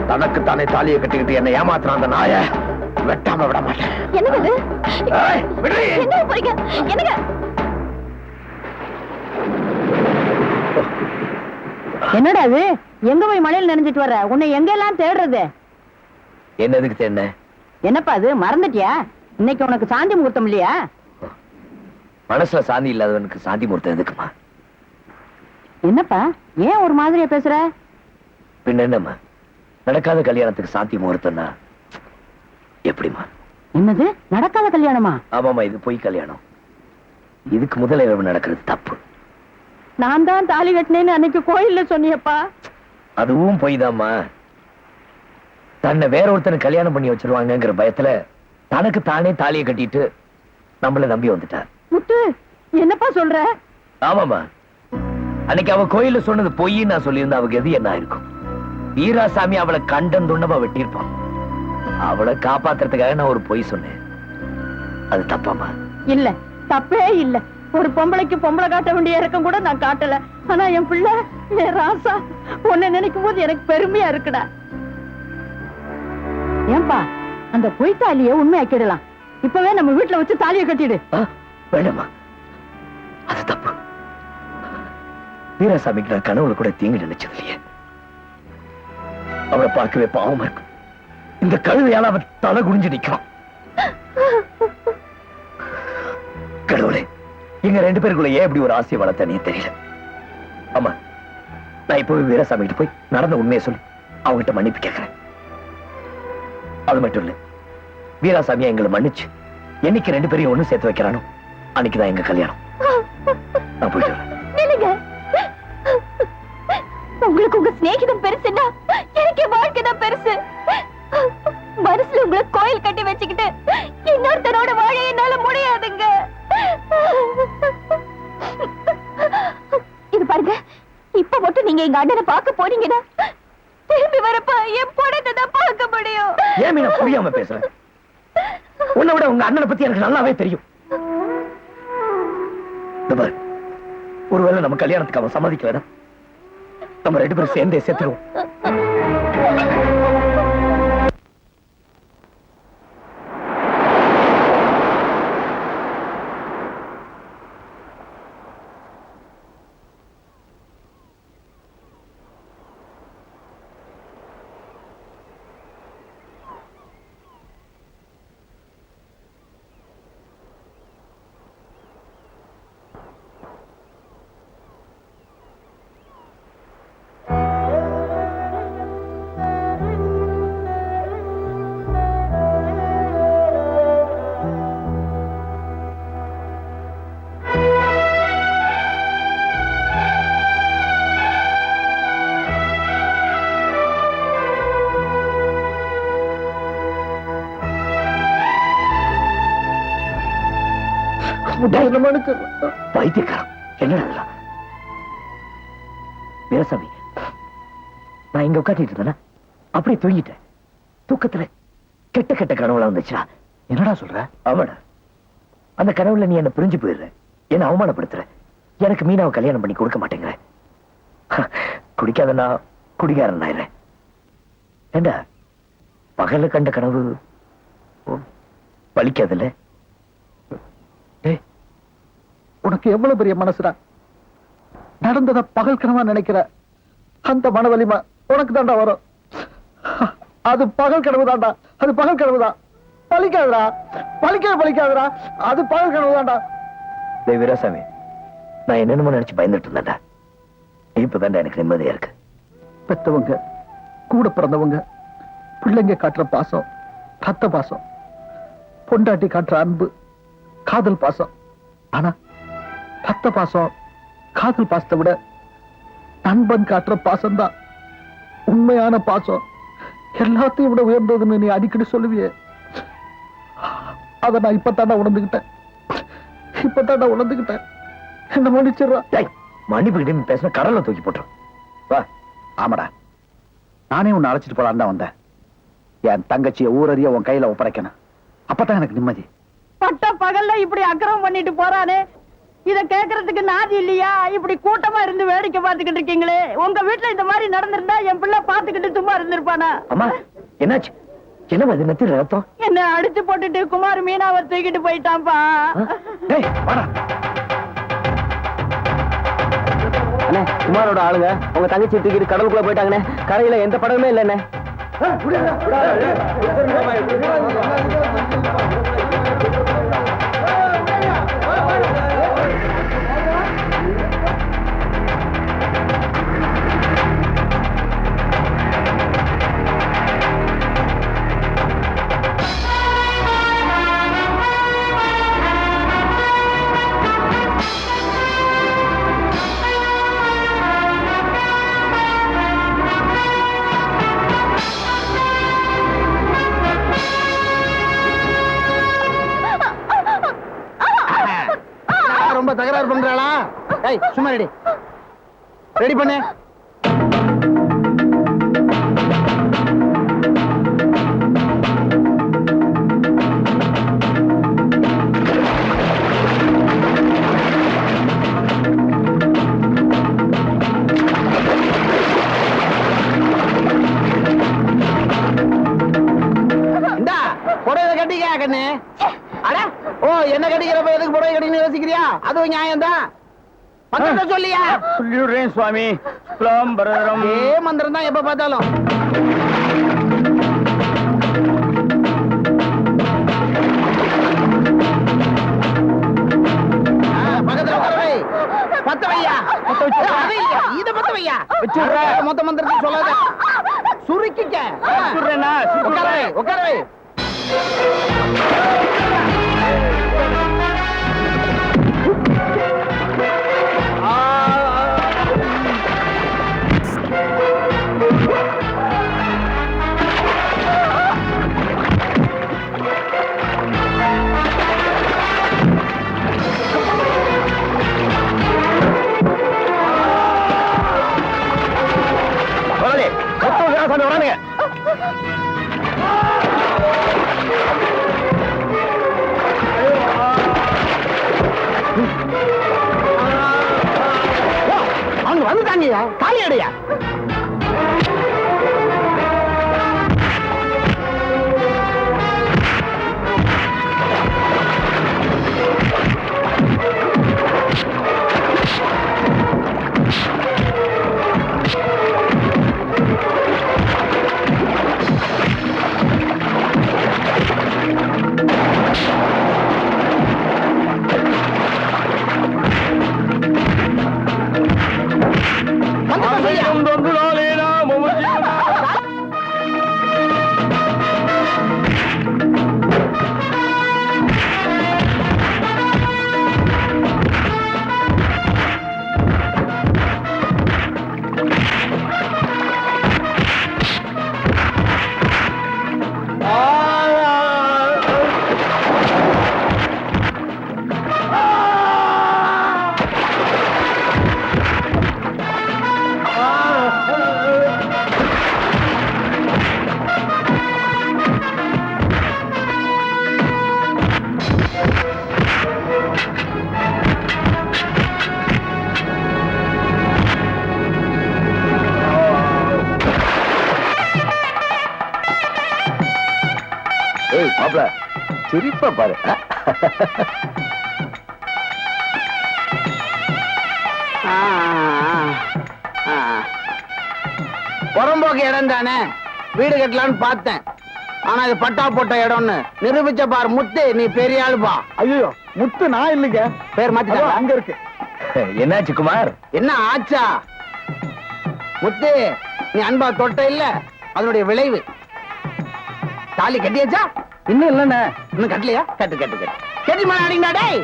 தனக்கு தானே தாலியை கட்டிக்கிட்டு என்ன ஏமாத்துறான் அந்த நாய வெட்டாம விட மாட்டேன். என்னங்க என்ன போறீங்க? என்னங்க என்னடா அது? எங்க போய் மழையில் நினைஞ்சிட்டு வர்ற? உன்னை எங்கெல்லாம் தேடுறது? என்னதுக்கு தேடின? என்னப்பா அது, மறந்துட்டியா? இன்னைக்கு உனக்கு சாந்தி முகூர்த்தம் இல்லையா? மனசுல சாந்தி இல்லாதவனுக்கு சாந்தி முகூர்த்தம் எதுக்குமா? என்னப்பா ஏன் ஒரு மாதிரியா பேசுற? பின்ன என்னம்மா, நடக்காத கல்யாணத்துக்கு சாந்தி முகூர்த்தம்னா எப்படிமா? என்னது நடக்காத கல்யாணமா? ஆமாமா, இது பொய் கல்யாணம். இதுக்கு முதல் இரவு நடக்கிறது தப்பு. நான் தான் தாலி கட்டினேன்னு அன்னைக்கு கோயில்ல சொன்னியப்பா. அதுவும் பொய் தான்மா. தன்னை வேற ஒருத்தனை கல்யாணம் பண்ணி வச்சிருவாங்கிற பயத்துல தனக்கு தானே தாலியை கட்டிட்டு நம்மள நம்பி வந்துட்டார். முத்து என்னப்பா சொல்ற? ஆமாமா, அன்னைக்கு அவ கோயில்ல சொன்னது பொய்ன்னு நான் சொல்லியிருந்தா அவளுக்கு எது என்ன இருக்கும்? வீராசாமி அவளை கண்டன் துண்டமா வெட்டியிருப்பான். அவளை காப்பாத்துறதுக்காக நான் ஒரு பொய் சொன்னேன். அது தப்பாமா? இல்ல, தப்பே இல்ல. ஒரு பொம்பளைக்கு பொம்பளை காட்ட வேண்டிய இறக்கம் கூட நான் காட்டல. ஆனா என் பிள்ளை, என் ராசா, உன்னை நினைக்கும் போது எனக்கு பெருமையா இருக்குடா. ஏன்பா அந்த பொய் தாலிய உண்மையாக்கிடலாம். இப்பவே நம்ம வீட்டுல வச்சு தாலியை கட்டிடு. வேண்டாமா, அது தப்பு. வீராசாமிக்கு நான் கனவுல கூட தீங்கு நினைச்சது இல்லையே. அவளை பார்க்கவே பாவமா இருக்கும். இந்த கழுதையால அவன் தலை குனிஞ்சு நிற்கிறான். கடவுளே, எங்க ரெண்டு பேருக்குள்ள ஏன் இப்படி ஒரு ஆசையை வளர்த்தனே தெரியல. ஆமா, நான் இப்பவே வீராசாமி கிட்ட போய் நடந்த உண்மையை சொல்லி அவங்ககிட்ட மன்னிப்பு கேட்கிறேன். அது மட்டும் இல்ல, வீராசாமியா எங்களை மன்னிச்சு என்னைக்கு ரெண்டு பேரையும் ஒண்ணு சேர்த்து வைக்கிறானோ அன்னைக்குதான் எங்க கல்யாணம். நான் போயிட்டு வரேன். உங்களுக்கு உங்க சிநேகிதம் பெருசுன்னா எனக்கு வாழ்க்கை தான் பெருசு. மனசுல உங்களை கோயில் கட்டி வச்சுக்கிட்டு இன்னொருத்தரோட வாழ என்னால முடியாதுங்க. இது பாருங்க, இப்ப மட்டும் நீங்க எங்க அண்ணனை பார்க்க போறீங்கன்னா திரும்பி வரப்ப என் பொண்ணை தான் பார்க்க முடியும். ஏன் நான் புரியாம பேசுறேன்? உன்னை விட உங்க அண்ணனை பத்தி எனக்கு நல்லாவே தெரியும். ஒருவேளை நம்ம கல்யாணத்துக்கு அவன் சம்மதிக்கல, நம்ம ரெண்டு பேரும் சேர்ந்தே சேர்த்துருவோம். பைத்தியக்காரன், என்னடா வீராசாமி? நான் இங்க உட்காந்துட்டு இருந்தேன், அப்படியே தூங்கிட்டேன். தூக்கத்துல கெட்ட கெட்ட கனவுல வந்துச்சா? என்னடா சொல்ற? ஆமாடா, அந்த கனவுல நீ என்ன புரிஞ்சு போயிடுற, என்ன அவமானப்படுத்துற, எனக்கு மீனாவை கல்யாணம் பண்ணி கொடுக்க மாட்டேங்கிற, குடிக்காதனா குடிகாரன் ஆயிடுறேன். ஏண்டா பகல்ல கண்ட கனவு பலிக்காதுல்ல? உனக்கு எவ்வளவு பெரிய மனசுடா. நடந்தத பகல் கனவா நினைக்கிற அந்த மன வலிமை உனக்கு தாண்டா வரும். அது பகல் கனவு தாண்டா, அது பகல் கனவு தான். பலிக்காதுடா, பலிக்காதுடா, அது பகல் கனவு தாண்டா. வீராசாமி, நான் என்னென்னமோ நினைச்சு பயந்துட்டு இருந்தேன்டா. இப்பதான்டா எனக்கு நிம்மதியா இருக்கு. பெத்தவங்க, கூட பிறந்தவங்க, பிள்ளைங்க காட்டுற பாசம் ரத்த பாசம், பொண்டாட்டி காட்டுற அன்பு காதல் பாசம். ஆனா ரத்த பாசம் காதல் பாசத்தை விட நண்பன் காட்டுற பாசம் தான் உண்மையான பாசம். எல்லாத்தையும் விட உயர்ந்ததுன்னு நீ அடிக்கடி சொல்லுவியே, அதை நான் இப்பதாண்டா உணர்ந்துகிட்டேன். என்ன மன்னிச்சிடுறேன். மன்னிப்பு கிட்ட பேசின கடல்ல தூக்கி போட்டுரும். வா. ஆமாடா, நானே உன்னை அழைச்சிட்டு போலான்னு தான் வந்தேன். என் தங்கச்சியை ஊரறிய உன் கையில ஒப்படைக்கணும், அப்பதான் எனக்கு நிம்மதி. பட்ட பகல்ல இப்படி அக்கிரமம் பண்ணிட்டு போறானே, இத கேக்குறதுக்கு நாதி இல்லையா? இப்படி கூட்டமா இருந்து வேடிக்கை பார்த்துக்கிட்டு இருக்கீங்களே, உங்க வீட்டுல இந்த மாதிரி நடந்திருந்தா என் பிள்ளை பாத்துக்கிட்டு சும்மா இருந்திருப்பானா? அம்மா என்னாச்சு? என்ன அது நெத்தில ரத்தம்? என்ன அடிச்சு போட்டுட்டு குமார் மீனாவை தூக்கிட்டு போயிட்டான்பா. டேய் வாடா. அண்ணே, குமாரோட ஆளுங்க உங்க தங்கச்சி தூக்கிட்டு கடலுக்குள்ள போயிட்டாங்கண்ணே. கரையில எந்த படகுமே இல்லண்ணே. ரொம்ப தகராறு பண்றாளா? ஏய் சும்மா ரெடி பண்ணு. இந்தா புடவை கட்டிக்க கண்ணு. அட ஓ, என்ன கட்டிக்கிறப்ப எதுக்கு புடவை கட்டின்னு யோசிக்கிறியா? அதுவும் நியாயம் தான். மந்திரம் சொல்லியா? சொல்லிடுறேன் சுவாமி. ஏ மந்திரம் தான் எப்ப பார்த்தாலும். பக்கத்துல உட்கார வை. பத்த வையா. இத பத்த வையா. மொத்த மந்திரத்தை சொல்லாத. சுருக்கிக்க. உட்கார வை, உட்கார வை. வரானுங்க. அவங்க வந்துட்டாங்கய்யா. காலி அடையா. ஏய் மாப்ள, சிரிப்பா பாரு. புறம்போக்கு இடம் தானே, வீடு கட்டலான்னு பார்த்தேன். ஆனா இது பட்டா போட்ட இடம்னு நிரூபிச்ச பாரு முத்து. நீ பெரிய ஆளுப்பா. ஐயோ முத்து நான் இல்லைங்க. பேர் மாத்தி அங்க இருக்கு. என்னாச்சு குமார்? என்ன ஆச்சா? முத்து நீ அன்பா தொட்ட இல்ல, அதனுடைய விளைவு. தாலி கட்டியாச்சா? இன்னும் இல்லண்ணே. இன்னும் கட்டலையா? கட்டு கட்டு கட்டு. கட்டி மேல அடிங்கடா டேய்.